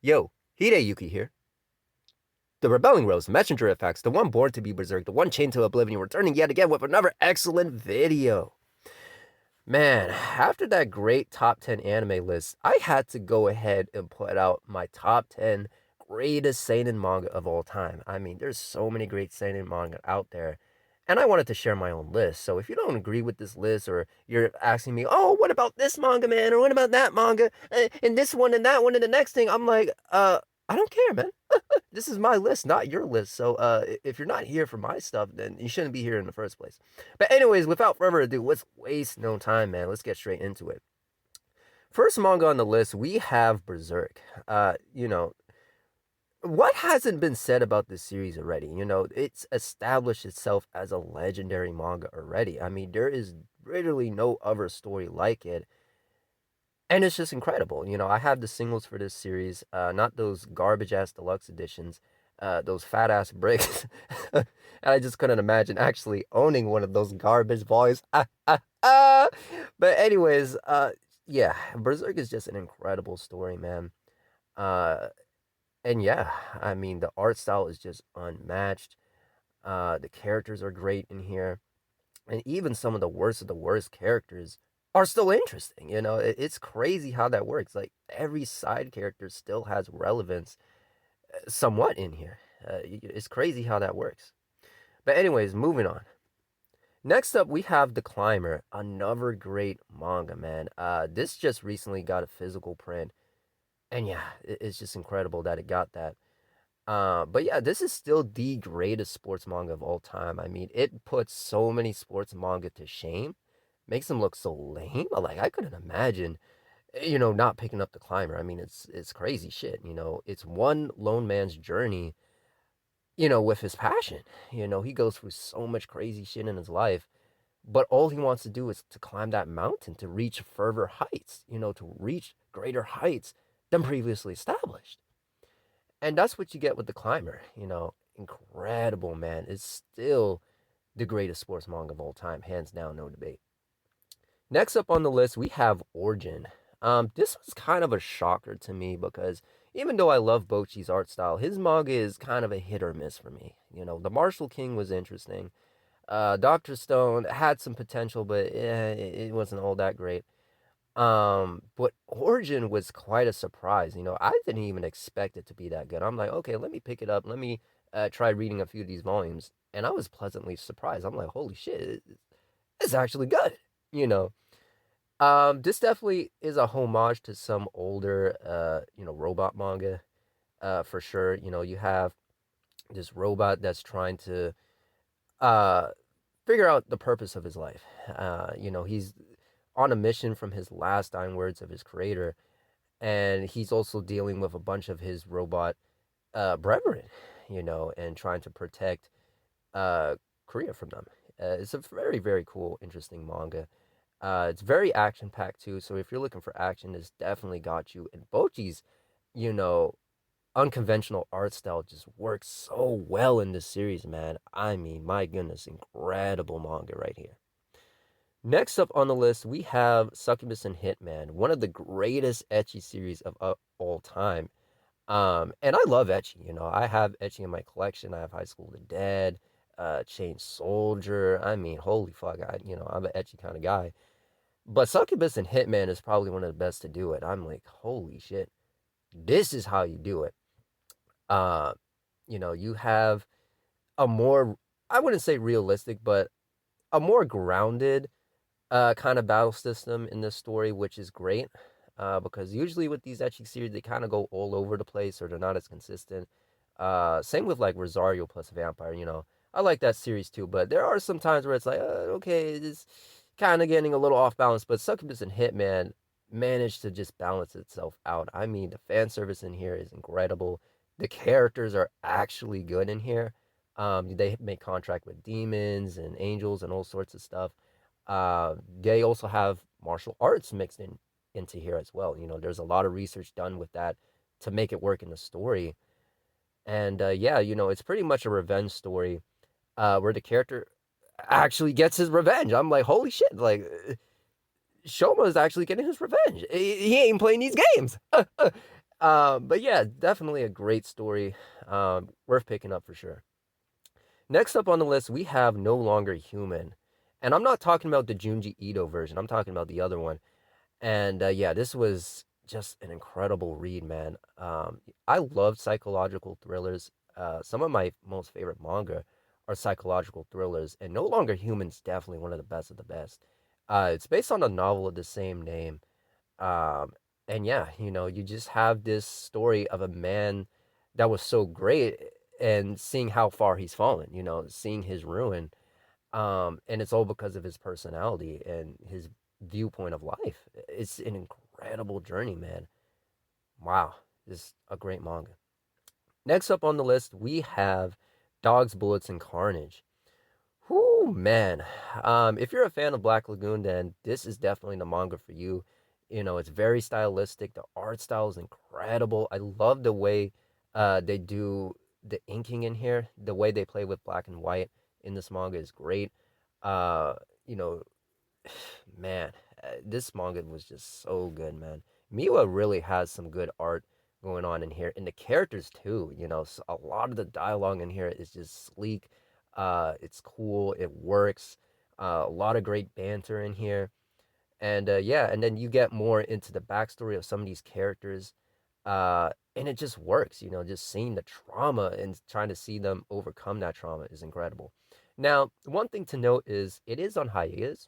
Yo, Yuki here. The Rebelling Rose, Messenger Effects, the one born to be berserk, the one chained to oblivion, returning yet again with another excellent video. Man, after that great top 10 anime list, I had to go ahead and put out my top 10 greatest seinen manga of all time. I mean, there's so many great seinen manga out there, and I wanted to share my own list. So if you don't agree with this list, or you're asking me, oh, what about this manga, man, or what about that manga, and this one and that one and the next thing, I'm like, I don't care, man. This is my list, not your list. So if you're not here for my stuff, then you shouldn't be here in the first place. But anyways, without further ado, let's waste no time, man. Let's get straight into it. First manga on the list, we have Berserk. What hasn't been said about this series already? It's established itself as a legendary manga already. I mean, there is literally no other story like it. And it's just incredible. I have the singles for this series, not those garbage ass deluxe editions, those fat ass bricks. And I just couldn't imagine actually owning one of those garbage volumes. But anyways, yeah, Berserk is just an incredible story, man. Uh, and yeah, I mean the art style is just unmatched. The characters are great in here, and even some of the worst characters are still interesting. It's crazy how that works. Like every side character still has relevance, somewhat in here. It's crazy how that works. But anyways, moving on. Next up, we have The Climber, another great manga, man. This just recently got a physical print, and yeah, it's just incredible that it got that. But yeah, this is still the greatest sports manga of all time. I mean, it puts so many sports manga to shame, makes them look so lame. Like I couldn't imagine, not picking up The Climber. I mean, it's crazy shit. It's one lone man's journey, with his passion. He goes through so much crazy shit in his life, but all he wants to do is to climb that mountain, to reach further heights, to reach greater heights than previously established. And that's what you get with The Climber. Incredible, man. It's still the greatest sports manga of all time, hands down, no debate. Next up on the list, we have Origin. This was kind of a shocker to me because even though I love Bocchi's art style, his manga is kind of a hit or miss for me. The Martial King was interesting. Dr. Stone had some potential, but it wasn't all that great. But Origin was quite a surprise. I didn't even expect it to be that good. I'm like, okay, let me pick it up. Let me try reading a few of these volumes. And I was pleasantly surprised. I'm like, holy shit, it's actually good. You know, this definitely is a homage to some older, robot manga, for sure. You have this robot that's trying to uh, figure out the purpose of his life. He's on a mission from his last dying words of his creator, and he's also dealing with a bunch of his robot brethren, and trying to protect uh, Korea from them. It's a very, very cool, interesting manga. It's very action packed too. So if you're looking for action, it's definitely got you. And Bochi's, you know, unconventional art style just works so well in this series, man. I mean, my goodness, incredible manga right here. Next up on the list, we have Succubus and Hitman, one of the greatest ecchi series of all time. And I love ecchi. I have ecchi in my collection. I have High School of the Dead, Chain Soldier. I mean, holy fuck, I'm an ecchi kind of guy. But Succubus and Hitman is probably one of the best to do it. I'm like, holy shit, this is how you do it. Uh, you have a more, I wouldn't say realistic, but a more grounded kind of battle system in this story, which is great. Because usually with these ecchi series, they kind of go all over the place or they're not as consistent. Same with like Rosario plus Vampire, I like that series too, but there are some times where it's like, okay, it's kind of getting a little off balance. But Succubus and Hitman managed to just balance itself out. I mean, the fan service in here is incredible. The characters are actually good in here. They make contract with demons and angels and all sorts of stuff. They also have martial arts mixed into here as well. There's a lot of research done with that to make it work in the story. And yeah, it's pretty much a revenge story where the character actually gets his revenge. I'm like, holy shit! Like, Shoma is actually getting his revenge. He ain't playing these games. But yeah, definitely a great story. Worth picking up for sure. Next up on the list, we have No Longer Human. And I'm not talking about the Junji Ito version, I'm talking about the other one. And yeah, this was just an incredible read, man. I love psychological thrillers. Some of my most favorite manga are psychological thrillers, and No Longer Human's definitely one of the best of the best. It's based on a novel of the same name. Um, and yeah, you just have this story of a man that was so great and seeing how far he's fallen, seeing his ruin. And it's all because of his personality and his viewpoint of life. It's an incredible journey, man. Wow. This is a great manga. Next up on the list, we have Dogs, Bullets, and Carnage. Whoo, man. If you're a fan of Black Lagoon, then this is definitely the manga for you. It's very stylistic. The art style is incredible. I love the way they do the inking in here. The way they play with black and white in this manga is great. Uh, you know, man, this manga was just so good, man. Miwa really has some good art going on in here, and the characters too. So a lot of the dialogue in here is just sleek. It's cool. It works. A lot of great banter in here, and yeah, and then you get more into the backstory of some of these characters, and it just works. Just seeing the trauma and trying to see them overcome that trauma is incredible. Now, one thing to note is it is on hiatus,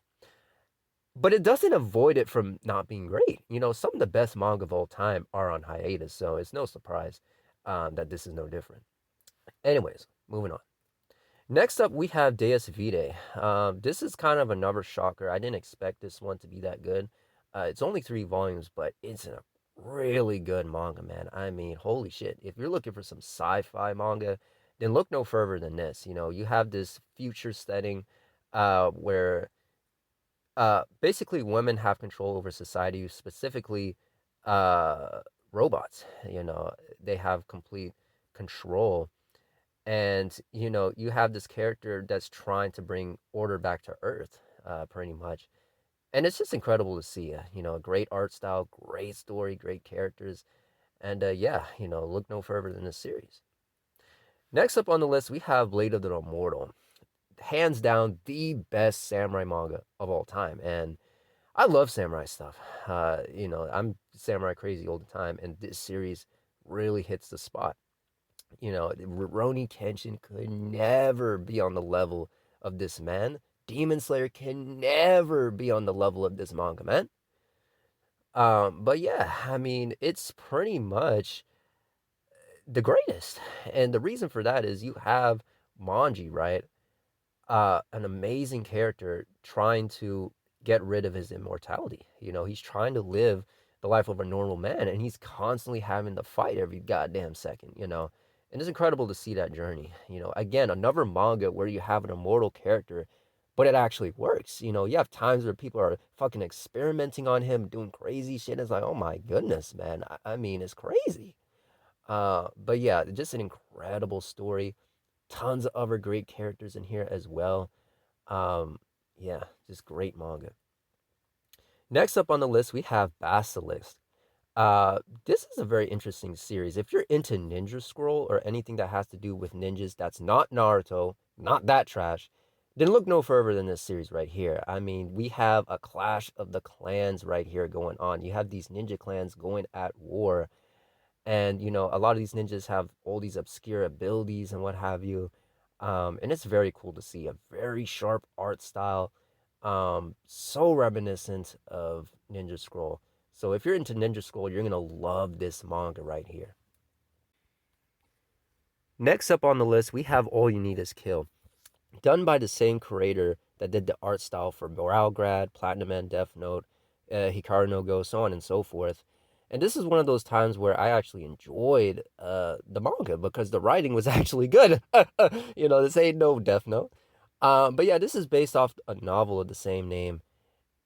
but it doesn't avoid it from not being great. Some of the best manga of all time are on hiatus, so it's no surprise that this is no different. Anyways, moving on. Next up, we have Deus Vitae. This is kind of another shocker. I didn't expect this one to be that good. It's only 3 volumes, but it's a really good manga, man. I mean, holy shit. If you're looking for some sci fi manga, then look no further than this. You have this future setting where basically women have control over society, specifically uh, robots. They have complete control, and you have this character that's trying to bring order back to Earth, pretty much. And it's just incredible to see. A great art style, great story, great characters, and yeah, look no further than this series. Next up on the list, we have Blade of the Immortal. Hands down, the best samurai manga of all time, and I love samurai stuff. I'm samurai crazy all the time, and this series really hits the spot. Rurouni Kenshin could never be on the level of this man. Demon Slayer can never be on the level of this manga, man. But yeah, I mean, it's pretty much the greatest, and the reason for that is you have Manji, right? An amazing character trying to get rid of his immortality. He's trying to live the life of a normal man, and he's constantly having to fight every goddamn second. And it's incredible to see that journey. Again, another manga where you have an immortal character, but it actually works. You have times where people are fucking experimenting on him, doing crazy shit. It's like, oh my goodness, man. I mean, it's crazy. But yeah, just an incredible story. Tons of other great characters in here as well. Um, yeah, just great manga. Next up on the list, we have Basilisk. This is a very interesting series. If you're into Ninja Scroll or anything that has to do with ninjas that's not Naruto, not that trash, then look no further than this series right here. I mean, we have a clash of the clans right here going on. You have these ninja clans going at war, and a lot of these ninjas have all these obscure abilities and what have you. And it's very cool to see a very sharp art style, so reminiscent of Ninja Scroll. So if you're into Ninja Scroll, you're gonna love this manga right here. Next up on the list, we have All You Need Is Kill, done by the same creator that did the art style for Moralgrad, Platinum Man, Death Note, Hikaru no Go, so on and so forth. And this is one of those times where I actually enjoyed the manga because the writing was actually good. This ain't no Death Note. But yeah, this is based off a novel of the same name.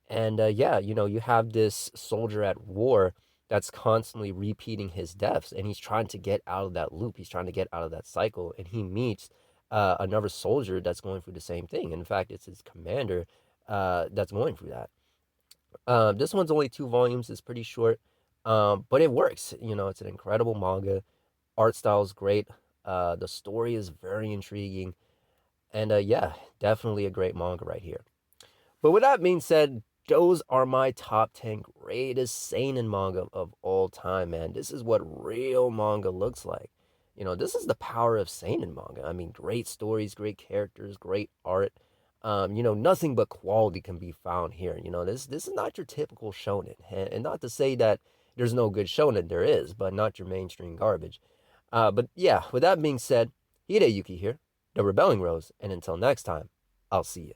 And yeah, you have this soldier at war that's constantly repeating his deaths, and he's trying to get out of that loop. He's trying to get out of that cycle, and he meets another soldier that's going through the same thing. In fact, it's his commander that's going through that. This one's only 2 volumes. It's pretty short. But it works. It's an incredible manga. Art style is great. The story is very intriguing. And yeah, definitely a great manga right here. But with that being said, those are my top 10 greatest seinen manga of all time, man. This is what real manga looks like. This is the power of seinen manga. I mean, great stories, great characters, great art. Nothing but quality can be found here. This is not your typical shonen. And not to say that there's no good shonen, there is, but not your mainstream garbage. But yeah, with that being said, Yuki here, the Rebelling Rose, and until next time, I'll see you.